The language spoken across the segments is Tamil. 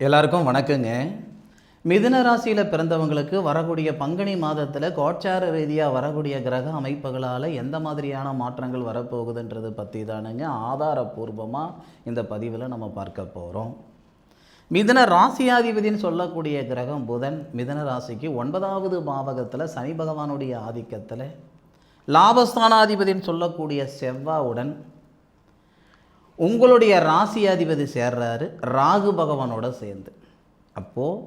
எல்லாருக்கும் வணக்கங்க. மிதுன ராசியில் பிறந்தவங்களுக்கு வரக்கூடிய பங்குனி மாதத்தில் கோச்சார ரீதியாக வரக்கூடிய கிரக அமைப்புகளால் எந்த மாதிரியான மாற்றங்கள் வரப்போகுதுன்றது பற்றி தானுங்க ஆதாரபூர்வமாக இந்த பதிவில் நம்ம பார்க்க போகிறோம். மிதுன ராசியாதிபதினு சொல்லக்கூடிய கிரகம் புதன் மிதுன ராசிக்கு 9வது பாவகத்தில் சனி பகவானுடைய ஆதிக்கத்தில், லாபஸ்தானாதிபதினு சொல்லக்கூடிய செவ்வாயுடன் உங்களுடைய ராசியாதிபதி சேர்றாரு ராகு பகவானோட சேர்ந்து. அப்போது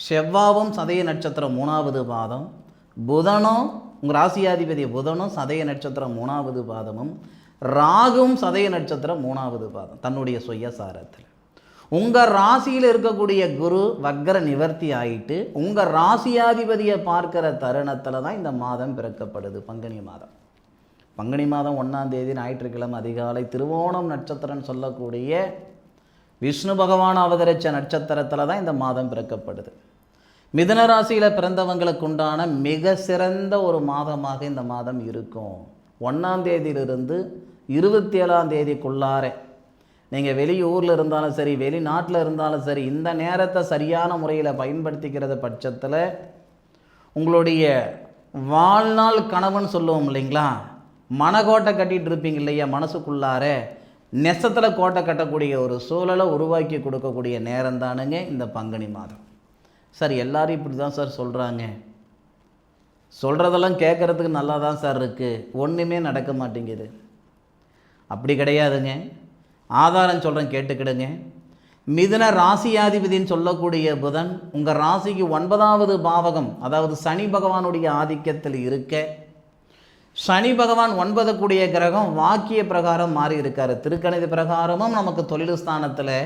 செவ்வாவும் சதய நட்சத்திரம் 3வது பாதம், புதனும் உங்கள் ராசியாதிபதி புதனும் சதய நட்சத்திரம் 3வது பாதமும், ராகுவும் சதய நட்சத்திரம் 3வது பாதம் தன்னுடைய சுயசாரத்தில். உங்கள் ராசியில் இருக்கக்கூடிய குரு வக்ர நிவர்த்தி ஆகிட்டு உங்கள் ராசியாதிபதியை பார்க்குற தருணத்தில் தான் இந்த மாதம் பிறக்கப்படுது. பங்குனி மாதம் 1ஆம் தேதி ஞாயிற்றுக்கிழமை அதிகாலை திருவோணம் நட்சத்திரம்னு சொல்லக்கூடிய விஷ்ணு பகவான் அவதரித்த நட்சத்திரத்தில் தான் இந்த மாதம் பிறக்கப்படுது. மிதுன ராசியில் பிறந்தவங்களுக்கு உண்டான மிக சிறந்த ஒரு மாதமாக இந்த மாதம் இருக்கும். 1ஆம் தேதியிலிருந்து 27ஆம் தேதிக்குள்ளார நீங்கள் வெளியூரில் இருந்தாலும் சரி, வெளிநாட்டில் இருந்தாலும் சரி, இந்த நேரத்தை சரியான முறையில் பயன்படுத்திக்கிறது பட்சத்தில் உங்களுடைய வாழ்நாள் கனவுன்னு சொல்லுவோம் இல்லைங்களா, மனக்கோட்டை கட்டிகிட்டு இருப்பீங்க இல்லையா, மனசுக்குள்ளார நெசத்தில் கோட்டை கட்டக்கூடிய ஒரு சூழலை உருவாக்கி கொடுக்கக்கூடிய நேரம் தானுங்க இந்த பங்குனி மாதம். சார் எல்லாரும் இப்படி தான் சார் சொல்கிறாங்க, சொல்கிறதெல்லாம் கேட்குறதுக்கு நல்லா தான் சார் இருக்குது, ஒன்றுமே நடக்க மாட்டேங்குது. அப்படி கிடையாதுங்க. ஆதாரம் சொல்கிறேன், கேட்டுக்கிடுங்க. மிதுன ராசியாதிபதினு சொல்லக்கூடிய புதன் உங்கள் ராசிக்கு 9வது பாவகம், அதாவது சனி பகவானுடைய ஆதிக்கத்தில் இருக்க, சனி பகவான் 9 கூடிய கிரகம் வாக்கிய பிரகாரம் மாறி இருக்கார். திருக்கணித பிரகாரமும் நமக்கு தொழில் ஸ்தானத்தில்,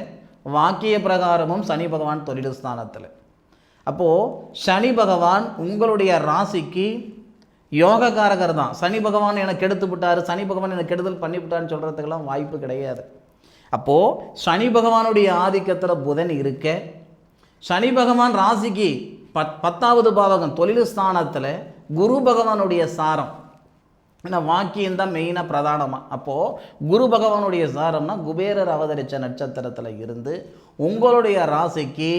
வாக்கிய பிரகாரமும் சனி பகவான் தொழில் ஸ்தானத்தில். அப்போது சனி பகவான் உங்களுடைய ராசிக்கு யோகக்காரகர் தான். சனி பகவான் எனக்கு கெடுத்து விட்டார், சனி பகவான் எனக்கு கெடுதல் பண்ணிவிட்டான்னு சொல்கிறதுக்கெல்லாம் வாய்ப்பு கிடையாது. அப்போது சனி பகவானுடைய ஆதிக்கத்தில் புதன் இருக்க, சனி பகவான் ராசிக்கு 10வது பாவகம் தொழில் ஸ்தானத்தில் குரு பகவானுடைய சாரம், ஏன்னா வாக்கியம் தான் மெயினாக பிரதானமாக. அப்போது குரு பகவானுடைய சாரம்னா குபேரர் அவதரித்த நட்சத்திரத்தில் இருந்து உங்களுடைய ராசிக்கு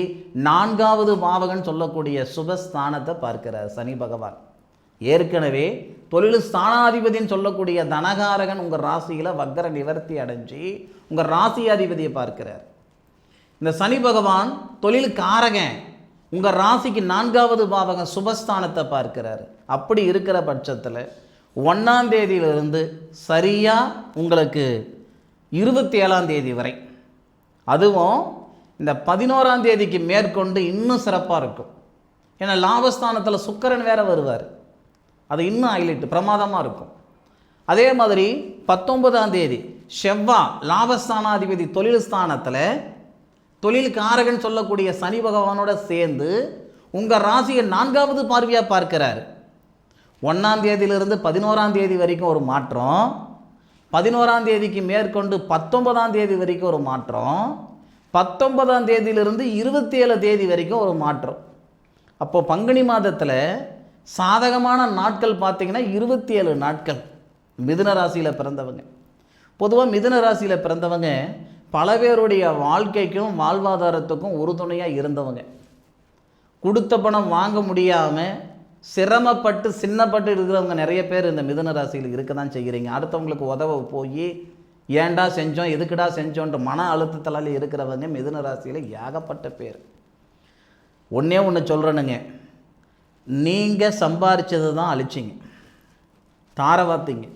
4வது பாவகன் சொல்லக்கூடிய சுபஸ்தானத்தை பார்க்கிறார் சனி பகவான். ஏற்கனவே தொழில் ஸ்தானாதிபதினு சொல்லக்கூடிய தனகாரகன் உங்கள் ராசியில் வக்ர நிவர்த்தி அடைஞ்சு உங்கள் ராசியாதிபதியை பார்க்கிறார். இந்த சனி பகவான் தொழில் காரகன் உங்கள் ராசிக்கு 4வது பாவகன் சுபஸ்தானத்தை பார்க்கிறார். அப்படி இருக்கிற பட்சத்தில் 1ஆம் தேதியிலிருந்து சரியாக உங்களுக்கு 27ஆம் தேதி வரை, அதுவும் இந்த 11ஆம் தேதிக்கு மேற்கொண்டு இன்னும் சிறப்பாக இருக்கும். ஏன்னா லாபஸ்தானத்தில் சுக்கிரன் வேற வருவார், அது இன்னும் ஹைலைட் பிரமாதமாக இருக்கும். அதே மாதிரி 19ஆம் தேதி செவ்வாய் லாபஸ்தானாதிபதி தொழில் ஸ்தானத்தில் தொழில் காரகன் சொல்லக்கூடிய சனி பகவானோட சேர்ந்து உங்கள் ராசியை 4வது பார்வையாக பார்க்கிறார். 1ஆம் தேதியிலிருந்து 11ஆம் தேதி வரைக்கும் ஒரு மாற்றம், 11ஆம் தேதிக்கு மேற்கொண்டு 19ஆம் தேதி வரைக்கும் ஒரு மாற்றம், 19ஆம் தேதியிலிருந்து 27 தேதி வரைக்கும் ஒரு மாற்றம். அப்போது பங்குனி மாதத்தில் சாதகமான நாட்கள் பார்த்திங்கன்னா 27 நாட்கள். மிதுன ராசியில் பிறந்தவங்க, பொதுவாக மிதுன ராசியில் பிறந்தவங்க பல பேருடைய வாழ்க்கைக்கும் வாழ்வாதாரத்துக்கும் உறுதுணையாக இருந்தவங்க. கொடுத்த பணம் வாங்க முடியாமல் சிரமப்பட்டு சின்னப்பட்டு இருக்கிறவங்க நிறைய பேர் இந்த மிதுன ராசியில் இருக்க தான் செய்கிறீங்க. அடுத்தவங்களுக்கு உதவ போய் ஏண்டா செஞ்சோம் எதுக்குடா செஞ்சோன்ற மன அழுத்தத்தால் இருக்கிறவங்க மிதுன ராசியில் ஏகப்பட்ட பேர். ஒன்றே ஒன்று சொல்கிறேனுங்க, நீங்கள் சம்பாரித்தது தான் அழிச்சிங்க, தாரவாத்திங்க,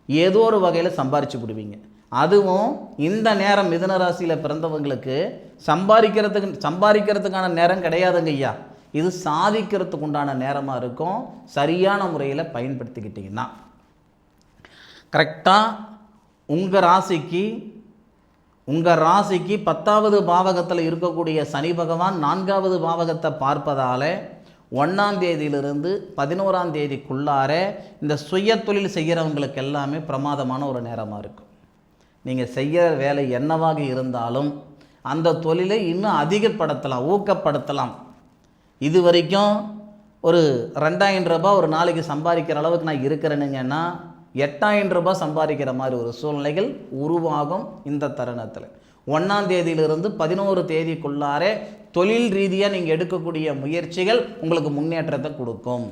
ஏதோ ஒரு வகையில் சம்பாரித்து விடுவீங்க. அதுவும் இந்த நேரம் மிதுன ராசியில் பிறந்தவங்களுக்கு சம்பாதிக்கிறதுக்கான நேரம் கிடையாதுங்க ஐயா, இது சாதிக்கிறதுக்கு உண்டான நேரமாக இருக்கும். சரியான முறையில் பயன்படுத்திக்கிட்டிங்கன்னா கரெக்டாக உங்கள் ராசிக்கு 10வது பாவகத்தில் இருக்கக்கூடிய சனி பகவான் 4வது பாவகத்தை பார்ப்பதால் 1ஆம் தேதியிலிருந்து 11ஆம் தேதிக்குள்ளார இந்த சுய தொழில் செய்கிறவங்களுக்கு எல்லாமே பிரமாதமான ஒரு நேரமாக இருக்கும். நீங்கள் செய்கிற வேலை என்னவாக இருந்தாலும் அந்த தொழிலை இன்னும் அதிகப்படுத்தலாம், ஊக்கப்படுத்தலாம். இது வரைக்கும் ஒரு 2000 ரூபாய் ஒரு நாளைக்கு சம்பாதிக்கிற அளவுக்கு நான் இருக்கிறேனுங்கன்னா 8000 ரூபாய் சம்பாதிக்கிற மாதிரி ஒரு சூழ்நிலைகள் உருவாகும் இந்த தருணத்தில். 1ஆம் தேதியிலிருந்து 11 தேதிக்குள்ளார தொழில் ரீதியாக நீங்கள் எடுக்கக்கூடிய முயற்சிகள் உங்களுக்கு முன்னேற்றத்தை கொடுக்கும்.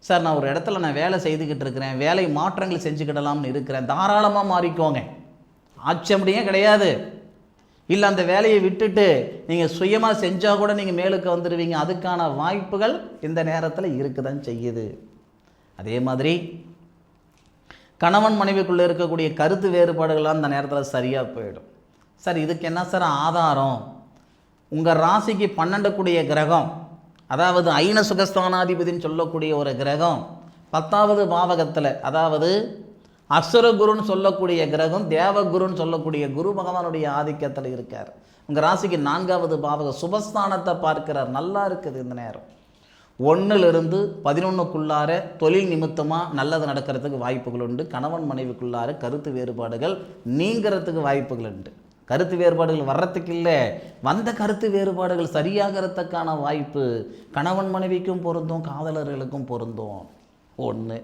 சார், நான் ஒரு இடத்துல வேலை செய்துக்கிட்டு இருக்கிறேன், வேலை மாற்றங்கள் செஞ்சுக்கிடலாம்னு இருக்கிறேன், தாராளமாக மாறிக்கோங்க, ஆச்சரியமே கிடையாது. இல்லை அந்த வேலையை விட்டுட்டு நீங்கள் சுயமாக செஞ்சால் கூட நீங்கள் மேலுக்கு வந்துடுவீங்க, அதுக்கான வாய்ப்புகள் இந்த நேரத்தில் இருக்குதான் செய்யுது. அதே மாதிரி கணவன் மனைவிக்குள்ளே இருக்கக்கூடிய கருத்து வேறுபாடுகள்லாம் அந்த நேரத்தில் சரியாக போயிடும். சார், இதுக்கு என்ன சார் ஆதாரம்? உங்கள் ராசிக்கு 12 கூடிய கிரகம், அதாவது ஐன சுகஸ்தானாதிபதினு சொல்லக்கூடிய ஒரு கிரகம் 10வது பாவகத்தில், அதாவது அசுரகுருன்னு சொல்லக்கூடிய கிரகம் தேவகுருன்னு சொல்லக்கூடிய குரு பகவானுடைய ஆதிக்கத்தில் இருக்கார். உங்கள் ராசிக்கு 4வது பாவக சுபஸ்தானத்தை பார்க்கிறார். நல்லா இருக்குது இந்த நேரம். 1லிருந்து 11க்குள்ளார தொழில் நிமித்தமாக நல்லது நடக்கிறதுக்கு வாய்ப்புகள் உண்டு. கணவன் மனைவிக்குள்ளார கருத்து வேறுபாடுகள் நீங்கிறதுக்கு வாய்ப்புகள் உண்டு. கருத்து வேறுபாடுகள் வர்றதுக்கு இல்லை, வந்த கருத்து வேறுபாடுகள் சரியாகிறதுக்கான வாய்ப்பு கணவன் மனைவிக்கும் பொருந்தும், காதலர்களுக்கும் பொருந்தும். 1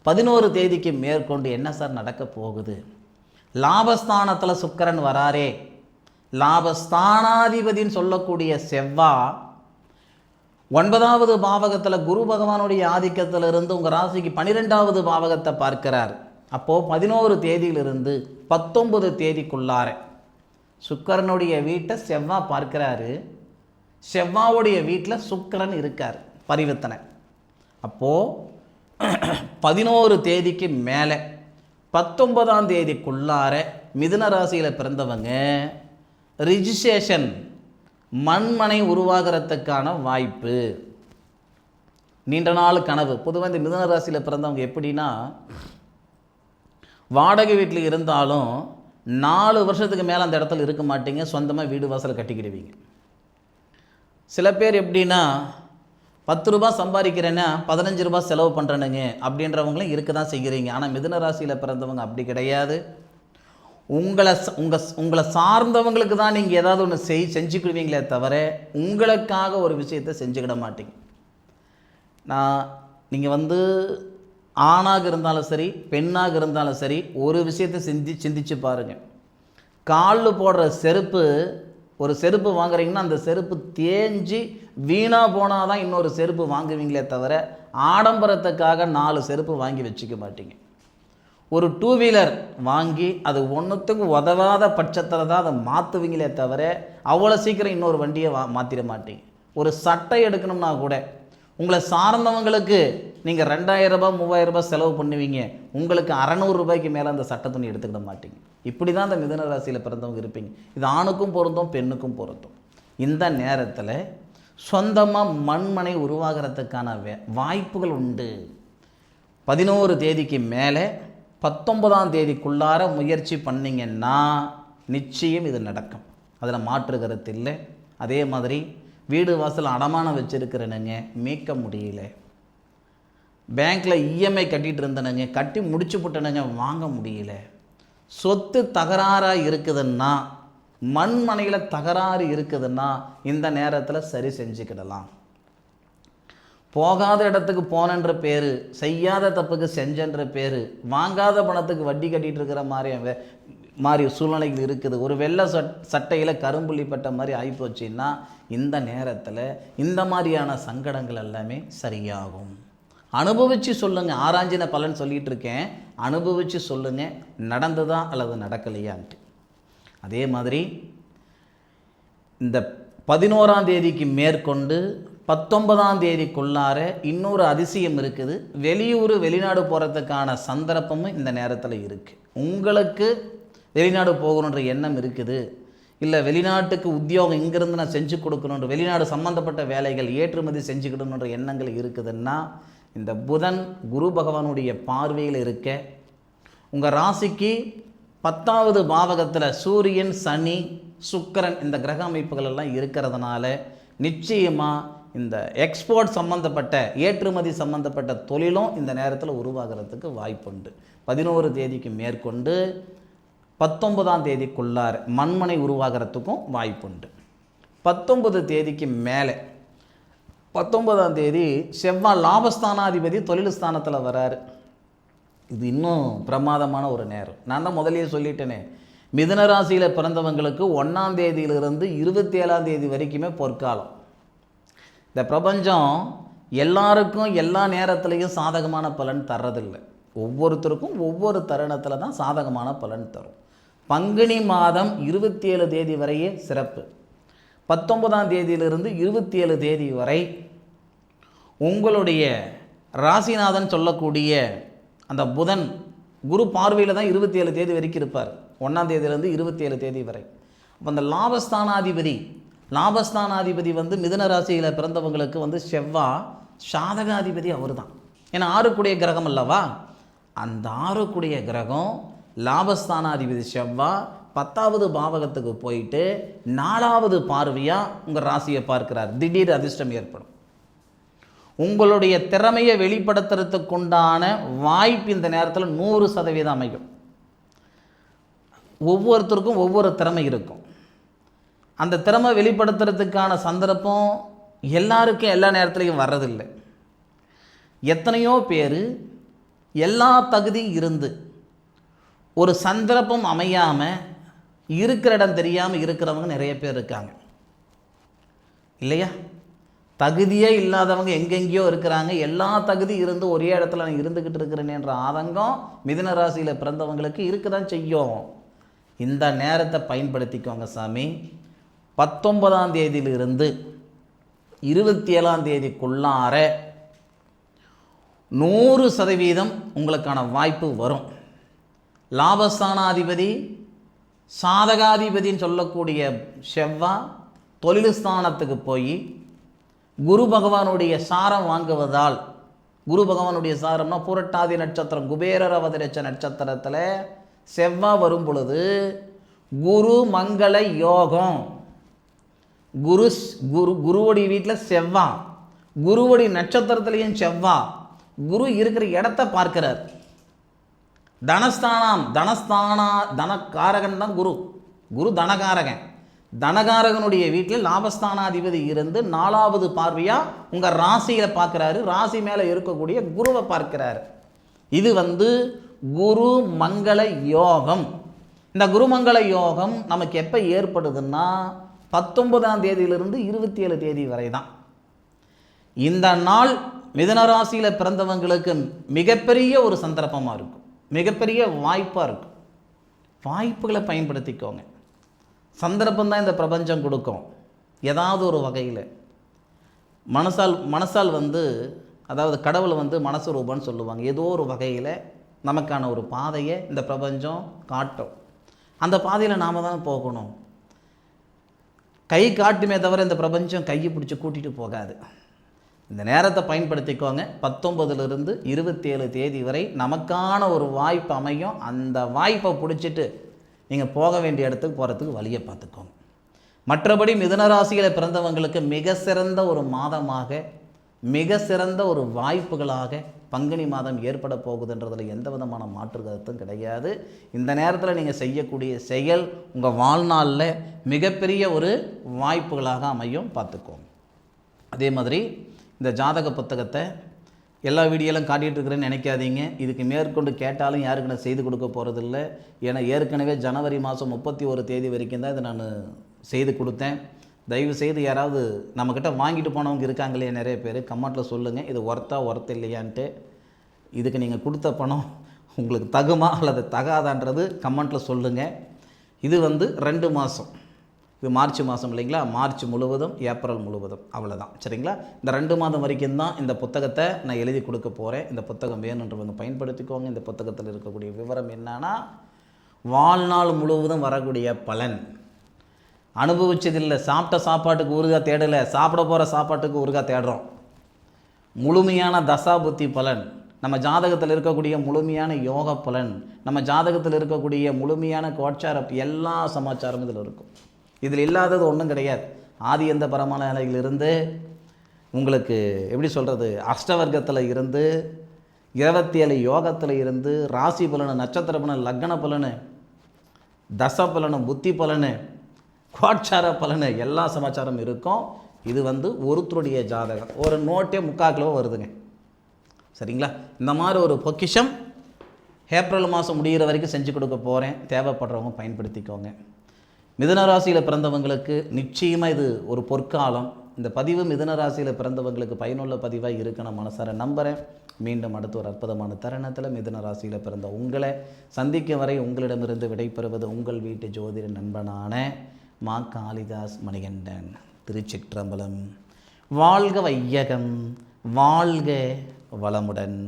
11 தேதிக்கு மேற்கொண்டு என்ன சார் நடக்க போகுது? லாபஸ்தானத்தில் சுக்கிரன் வராரே, லாபஸ்தானாதிபதின்னு சொல்லக்கூடிய செவ்வாய் 9வது பாவகத்தில் குரு பகவானுடைய ஆதிக்கத்தில் இருந்து உங்கள் ராசிக்கு 12வது பாவகத்தை பார்க்கிறார். அப்போது 11 தேதியிலிருந்து 19 தேதிக்குள்ளார சுக்கிரனுடைய வீட்டை செவ்வாய் பார்க்கிறாரு, செவ்வாவுடைய வீட்டில் சுக்கிரன் இருக்கார், பரிவர்த்தனை. அப்போது 11 தேதிக்கு மேலே 19ஆம் தேதிக்குள்ளார மிதுன ராசியில் பிறந்தவங்க ரிஜிஸ்ட்ரேஷன் மண்மனை உருவாகிறதுக்கான வாய்ப்பு. நீண்ட நாள் கனவு. பொதுவாக இந்த மிதுன ராசியில் பிறந்தவங்க எப்படின்னா, வாடகை வீட்டில் இருந்தாலும் 4 வருஷத்துக்கு மேலே அந்த இடத்துல இருக்க மாட்டீங்க, சொந்தமாக வீடு வாசலை கட்டிக்கிடுவீங்க. சில பேர் எப்படின்னா 10 ரூபா சம்பாதிக்கிறேன்னா 15 ரூபா செலவு பண்ணுறேனுங்க அப்படின்றவங்களும் இருக்க தான் செய்கிறீங்க. ஆனால் மிதுன ராசியில் பிறந்தவங்க அப்படி கிடையாது. உங்களை சார்ந்தவங்களுக்கு தான் நீங்கள் ஏதாவது ஒன்று செஞ்சுக்கிடுவீங்களே தவிர உங்களுக்காக ஒரு விஷயத்தை செஞ்சுக்கிட மாட்டீங்க. நீங்கள் ஆணாக இருந்தாலும் சரி பெண்ணாக இருந்தாலும் சரி ஒரு விஷயத்தை சிந்திச்சு பாருங்கள். காலில் போடுற செருப்பு, ஒரு செருப்பு வாங்குறீங்கன்னா அந்த செருப்பு தேஞ்சு வீணாக போனால் தான் இன்னொரு செருப்பு வாங்குவீங்களே தவிர ஆடம்பரத்துக்காக 4 செருப்பு வாங்கி வச்சுக்க மாட்டீங்க. ஒரு 2 வீலர் வாங்கி அது ஒன்றுத்துக்கு உதவாத பட்சத்தில் தான் அதை மாற்றுவீங்களே தவிர அவ்வளோ சீக்கிரம் இன்னொரு வண்டியை மாற்றிட மாட்டீங்க. ஒரு சட்டை எடுக்கணும்னா கூட உங்களை சார்ந்தவங்களுக்கு நீங்கள் 2000 ரூபாய் 3000 ரூபாய் செலவு பண்ணுவீங்க, உங்களுக்கு 600 ரூபாய்க்கு மேலே அந்த சட்டை துணி எடுத்துக்கிட மாட்டீங்க. இப்படி தான் அந்த மிதுன ராசியில் பிறந்தவங்க இருப்பீங்க. இது ஆணுக்கும் பொருந்தும் பெண்ணுக்கும் பொருந்தும். இந்த நேரத்தில் சொந்தமாக மண்மனை உருவாகிறதுக்கான வாய்ப்புகள் உண்டு. 11 தேதிக்கு மேலே 19ஆம் தேதிக்குள்ளார முயற்சி பண்ணிங்கன்னா நிச்சயம் இது நடக்கும், அதில் மாற்று கருத்து இல்லை. அதே மாதிரி வீடு வாசல் அடமானம் வச்சுருக்கிறேனுங்க, மீட்க முடியல. பேங்க்கில் இஎம்ஐ கட்டிகிட்டு இருந்தேனுங்க, கட்டி முடிச்சு போட்டேனுங்க, வாங்க முடியல. சொத்து தகராறாக இருக்குதுன்னா, மண்மனையில் தகராறு இருக்குதுன்னா இந்த நேரத்தில் சரி செஞ்சுக்கிடலாம். போகாத இடத்துக்கு போனன்ற பேர், செய்யாத தப்புக்கு செஞ்சன்ற பேர், வாங்காத பணத்துக்கு வட்டி கட்டிகிட்டு இருக்கிற மாதிரி சூழ்நிலைகள் இருக்குது. ஒரு வெள்ளை சட்டையில் கரும்புள்ளி பட்ட மாதிரி ஆகிப்போச்சுன்னா இந்த நேரத்தில் இந்த மாதிரியான சங்கடங்கள் எல்லாமே சரியாகும். அனுபவித்து சொல்லுங்கள். ஆராய்ச்சின பலன் சொல்லிகிட்டு இருக்கேன், அனுபவித்து சொல்லுங்கள் நடந்துதா அல்லது நடக்கலையான்ட்டு. அதே மாதிரி இந்த 11ஆம் தேதிக்கு மேற்கொண்டு 19ஆம் தேதிக்குள்ளார இன்னொரு அதிசயம் இருக்குது. வெளிநாடு போகிறதுக்கான சந்தர்ப்பமும் இந்த நேரத்தில் இருக்குது. உங்களுக்கு வெளிநாடு போகணுன்ற எண்ணம் இருக்குது, இல்லை வெளிநாட்டுக்கு உத்தியோகம் இங்கேருந்து நான் செஞ்சு கொடுக்கணுன்ற, வெளிநாடு சம்மந்தப்பட்ட வேலைகள் ஏற்றுமதி செஞ்சுக்கிடணுன்ற எண்ணங்கள் இருக்குதுன்னா இந்த புதன் குரு பகவானுடைய பார்வையில் இருக்க உங்கள் ராசிக்கு 10வது பாவகத்தில் சூரியன் சனி சுக்கிரன் இந்த கிரக அமைப்புகள் எல்லாம் இருக்கிறதுனால நிச்சயமாக இந்த எக்ஸ்போர்ட் சம்மந்தப்பட்ட ஏற்றுமதி சம்மந்தப்பட்ட தொழிலும் இந்த நேரத்தில் உருவாகிறதுக்கு வாய்ப்புண்டு. 11 தேதிக்கு மேற்கொண்டு 19ஆம் தேதிக்குள்ளார மண்மனை உருவாகிறதுக்கும் வாய்ப்புண்டு. 19 தேதிக்கு மேலே 19ஆம் தேதி செவ்வாய் லாபஸ்தானாதிபதி தொழில் ஸ்தானத்தில் வராரு. இது இன்னும் பிரமாதமான ஒரு நேரம். நான் தான் முதலையே சொல்லிட்டேனே, மிதுன ராசியில் பிறந்தவங்களுக்கு 1ஆம் தேதியிலிருந்து 27ஆம் தேதி வரைக்குமே பொற்காலம். இந்த பிரபஞ்சம் எல்லாருக்கும் எல்லா நேரத்துலையும் சாதகமான பலன் தர்றதில்லை. ஒவ்வொருத்தருக்கும் ஒவ்வொரு தருணத்தில் தான் சாதகமான பலன் தரும். பங்குனி மாதம் 27 தேதி வரையே சிறப்பு. 19ஆம் தேதியிலிருந்து 27 தேதி வரை உங்களுடைய ராசிநாதன் சொல்லக்கூடிய அந்த புதன் குரு பார்வையில் தான் 27 தேதி வரைக்கும் இருப்பார். 1ஆம் தேதியிலேருந்து 27 தேதி வரை. அப்போ அந்த லாபஸ்தானாதிபதி வந்து மிதுன ராசியில் பிறந்தவங்களுக்கு வந்து செவ்வாய் சாதகாதிபதி அவர் தான். ஏன்னா 6 கிரகம் அல்லவா, அந்த 6 கிரகம் லாபஸ்தானாதிபதி செவ்வாய் 10வது பாவகத்துக்கு போயிட்டு 4வது பார்வையாக உங்கள் ராசியை பார்க்கிறார். திடீர் அதிர்ஷ்டம் ஏற்படும். உங்களுடைய திறமையை வெளிப்படுத்துறதுக்குண்டான வாய்ப்பு இந்த நேரத்தில் 100% அமையும். ஒவ்வொருத்தருக்கும் ஒவ்வொரு திறமை இருக்கும். அந்த திறமை வெளிப்படுத்துறதுக்கான சந்தர்ப்பம் எல்லாருக்கும் எல்லா நேரத்துலையும் வர்றதில்லை. எத்தனையோ பேர் எல்லா தகுதியும் இருந்து ஒரு சந்தர்ப்பம் அமையாமல் இருக்கிற இடம் தெரியாமல் இருக்கிறவங்க நிறைய பேர் இருக்காங்க இல்லையா? தகுதியே இல்லாதவங்க எங்கெங்கேயோ இருக்கிறாங்க. எல்லா தகுதி இருந்து ஒரே இடத்துல நான் இருந்துக்கிட்டு இருக்கிறேன்ற ஆதங்கம் மிதுன ராசியில் பிறந்தவங்களுக்கு இருக்க தான் செய்யும். இந்த நேரத்தை பயன்படுத்திக்கோங்க சாமி. 19ஆம் தேதியிலிருந்து 27ஆம் தேதிக்குள்ளார 100% உங்களுக்கான வாய்ப்பு வரும். லாபஸ்தானாதிபதி சாதகாதிபதின்னு சொல்லக்கூடிய செவ்வாய் தொழில் ஸ்தானத்துக்கு போய் குரு பகவானுடைய சாரம் வாங்குவதால், குரு பகவானுடைய சாரம்னா புரட்டாதி நட்சத்திரம் குபேரர் அவதரிச்ச நட்சத்திரத்தில் செவ்வாய் வரும் பொழுது குரு மங்கள யோகம். குருவுடைய வீட்டில் செவ்வாய், குருவுடைய நட்சத்திரத்திலையும் செவ்வாய், குரு இருக்கிற இடத்த பார்க்கிறார். தனக்காரகன் தான் குரு தனகாரகன். தனகாரகனுடைய வீட்டில் லாபஸ்தானாதிபதி இருந்து 4வது பார்வையாக உங்கள் ராசியில் பார்க்குறாரு. ராசி மேலே இருக்கக்கூடிய குருவை பார்க்கிறார். இது வந்து குரு மங்கள யோகம். இந்த குருமங்கள யோகம் நமக்கு எப்போ ஏற்படுதுன்னா 19ஆம் தேதியிலிருந்து 27 தேதி வரை தான். இந்த நாள் மிதுன ராசியில் பிறந்தவங்களுக்கு மிகப்பெரிய ஒரு சந்தர்ப்பமாக இருக்கும், மிகப்பெரிய வாய்ப்பாக இருக்கும். வாய்ப்புகளை பயன்படுத்திக்கோங்க. சந்தர்ப்பம் தான் இந்த பிரபஞ்சம் கொடுக்கும். ஏதாவது ஒரு வகையில் மனசால் வந்து, அதாவது கடவுளை வந்து மனசு ரூபம்னு சொல்லுவாங்க. ஏதோ ஒரு வகையில் நமக்கான ஒரு பாதையை இந்த பிரபஞ்சம் காட்டும். அந்த பாதையில் நாம் தான் போகணும். கை காட்டுமே தவிர இந்த பிரபஞ்சம் கையை பிடிச்சி கூட்டிகிட்டு போகாது. இந்த நேரத்தை பயன்படுத்திக்கோங்க. 19லிருந்து 27 தேதி வரை நமக்கான ஒரு வாய்ப்பு அமையும். அந்த வாய்ப்பை பிடிச்சிட்டு நீங்கள் போக வேண்டிய இடத்துக்கு போகிறதுக்கு வழியை பார்த்துக்கோங்க. மற்றபடி மிதுன ராசியில் பிறந்தவங்களுக்கு மிக சிறந்த ஒரு மாதமாக, மிக சிறந்த ஒரு வாய்ப்புகளாக பங்குனி மாதம் ஏற்பட போகுதுன்றதில் எந்த விதமான மாற்று கருத்தும் கிடையாது. இந்த நேரத்தில் நீங்கள் செய்யக்கூடிய செயல் உங்கள் வாழ்நாளில் மிகப்பெரிய ஒரு வாய்ப்புகளாக அமையும், பார்த்துக்கோங்க. அதே மாதிரி இந்த ஜாதக புத்தகத்தை எல்லா வீடியோலாம் காட்டிகிட்டு இருக்கிறேன்னு நினைக்காதீங்க. இதுக்கு மேற்கொண்டு கேட்டாலும் யாருக்கு நான் செய்து கொடுக்க போகிறதில்ல. ஏன்னா ஏற்கனவே ஜனவரி மாதம் 31 தேதி வரைக்கும் தான் இதை நான் செய்து கொடுத்தேன். தயவு செய்து யாராவது நம்மக்கிட்ட வாங்கிட்டு போனவங்க இருக்காங்களே நிறைய பேர், கமெண்ட்டில் சொல்லுங்கள் இது ஒர்த் இல்லையான்ட்டு. இதுக்கு நீங்கள் கொடுத்த பணம் உங்களுக்கு தகுமா அல்லது தகாதான்றது கமெண்ட்டில் சொல்லுங்கள். இது வந்து 2 மாதம், இது மார்ச் மாதம் இல்லைங்களா, மார்ச் முழுவதும் ஏப்ரல் முழுவதும், அவ்வளோதான் சரிங்களா. இந்த 2 மாதம் வரைக்கும் தான் இந்த புத்தகத்தை நான் எழுதி கொடுக்க போகிறேன். இந்த புத்தகம் வேணுன்றவங்க பயன்படுத்திக்கோங்க. இந்த புத்தகத்தில் இருக்கக்கூடிய விவரம் என்னன்னா, வாழ்நாள் முழுவதும் வரக்கூடிய பலன். அனுபவிச்சதில்லை, சாப்பிட்ட சாப்பாட்டுக்கு ஊறுகாய் தேடலை, சாப்பிட போகிற சாப்பாட்டுக்கு ஊறுகாய் தேடுறோம். முழுமையான தசா புத்தி பலன், நம்ம ஜாதகத்தில் இருக்கக்கூடிய முழுமையான யோக பலன், நம்ம ஜாதகத்தில் இருக்கக்கூடிய முழுமையான கோட்சார எல்லா சமாச்சாரமும் இதில் இருக்கும். இதில் இல்லாதது ஒன்றும் கிடையாது. ஆதி எந்த பரமான நிலையிலிருந்து உங்களுக்கு எப்படி சொல்கிறது, அஷ்டவர்க்கத்தில் இருந்து 27 யோகத்தில் இருந்து ராசி பலனு, நட்சத்திர பலன், லக்ன பலனு, தச பலனு, புத்தி பலனு, கோட்சார பலனு எல்லா சமாச்சாரம் இருக்கும். இது வந்து ஒருத்தருடைய ஜாதகம். ஒரு நோட்டே 3/4 கிலோ வருதுங்க சரிங்களா. இந்த மாதிரி ஒரு பொக்கிஷம் ஏப்ரல் மாதம் முடிகிற வரைக்கும் செஞ்சு கொடுக்க போகிறேன், தேவைப்படுறவங்க பயன்படுத்திக்கோங்க. மிதுன ராசியில் பிறந்தவங்களுக்கு நிச்சயமாக இது ஒரு பொற்காலம். இந்த பதிவு மிதுன ராசியில் பிறந்தவங்களுக்கு பயனுள்ள பதிவாக இருக்கு நான் மனசார நம்புகிறேன். மீண்டும் அடுத்த ஒரு அற்புதமான தருணத்தில் மிதுன ராசியில் பிறந்த உங்களை சந்திக்கும் வரை உங்களிடமிருந்து விடைபெறுவது உங்கள் வீட்டு ஜோதிட நண்பனான மா காளிதாஸ் மணிகண்டன். திருச்சிற்றம்பலம். வாழ்க வையகம், வாழ்க வளமுடன்.